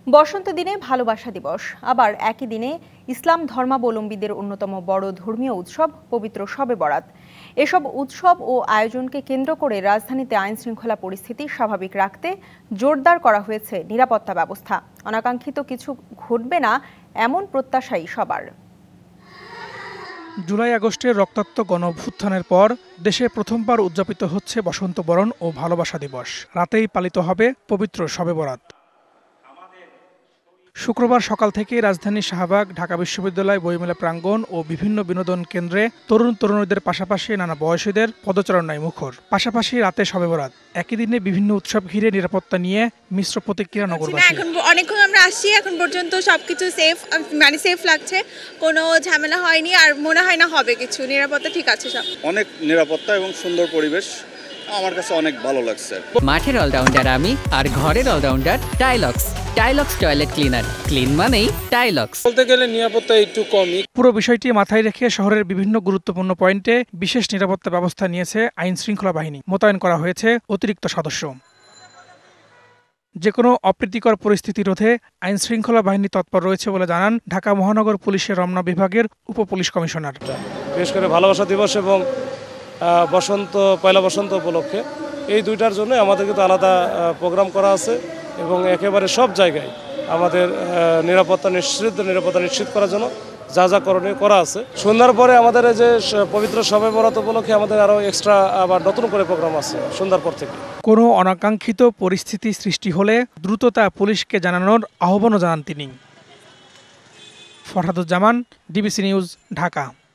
বসন্ত দিনে ভালোবাসা দিবস, আবার একই দিনে ইসলাম ধর্মাবলম্বীদের অন্যতম বড় ধর্মীয় উৎসব পবিত্র শবে বরাত। এসব উৎসব ও আয়োজনকে কেন্দ্র করে রাজধানীতে আইন শৃঙ্খলা পরিস্থিতি স্বাভাবিক রাখতে জোরদার করা হয়েছে নিরাপত্তা ব্যবস্থা। অনাকাঙ্ক্ষিত কিছু ঘটবে না এমন প্রত্যাশাই সবার। জুলাই আগস্টের রক্তাক্ত গণঅভ্যুত্থানের পর দেশে প্রথমবার উদযাপিত হচ্ছে বসন্ত বরণ ও ভালোবাসা দিবস। রাতেই পালিত হবে পবিত্র শবে বরাত। শুক্রবার সকাল থেকে রাজধানীর শাহবাগ, ঢাকা বিশ্ববিদ্যালয়, বইমেলা প্রাঙ্গণ ও বিভিন্ন বিনোদন কেন্দ্রে তরুণীদের পাশাপাশি নানা বয়সীদের পদচারণায় মুখর। পাশাপাশি রাতে শবে বরাত। একই দিনে বিভিন্ন উৎসব ঘিরে নিরাপত্তা নিয়ে মিশ্র প্রতিক্রিয়া নগরবাসী। এখন অনেকক্ষণ আমরা আসছি, এখন পর্যন্ত সবকিছু সেফ লাগছে, কোনো ঝামেলা হয়নি, আর মনে হয় না হবে কিছু। নিরাপত্তা ঠিক আছে, সব অনেক নিরাপত্তা এবং সুন্দর পরিবেশ আমার কাছে অনেক ভালো লাগছে। মাঠের অলরাউন্ডার আমি, আর ঘরের allrounder Tilex. Tilex toilet cleaner, clean মানেই টাইলক্স। বলতে গেলে নিরাপত্তা একটু কমই। পুরো বিষয়টি মাথায় রেখে শহরের বিভিন্ন গুরুত্বপূর্ণ পয়েন্টে বিশেষ নিরাপত্তা ব্যবস্থা নিয়েছে আইন শৃঙ্খলা বাহিনী। মোতায়েন করা হয়েছে অতিরিক্ত সদস্য। যে কোনো অপ্রীতিকর পরিস্থিতি রোধে আইন শৃঙ্খলা বাহিনী তৎপর রয়েছে বলে জানান ঢাকা মহানগর পুলিশের রমনা বিভাগের উপপুলিশ কমিশনার। বিশেষ করে ভালোবাসা দিবস এবং পয়লা বসন্ত উপলক্ষে এই দুইটার জন্য আমাদের কিন্তু আলাদা প্রোগ্রাম করা আছে এবং একেবারে সব জায়গায় আমাদের নিরাপত্তা নিশ্চিত করার জন্য যা করণীয় করা আছে। সন্ধ্যার পরে আমাদের এই যে পবিত্র শবে বরাত উপলক্ষে আমাদের আরও এক্সট্রা আবার নতুন করে প্রোগ্রাম আছে সন্ধ্যার পর থেকে। কোনো অনাকাঙ্ক্ষিত পরিস্থিতি সৃষ্টি হলে দ্রুত তা পুলিশকে জানানোর আহ্বানও জানান তিনি। Farhaduzzaman, DBC news, Dhaka.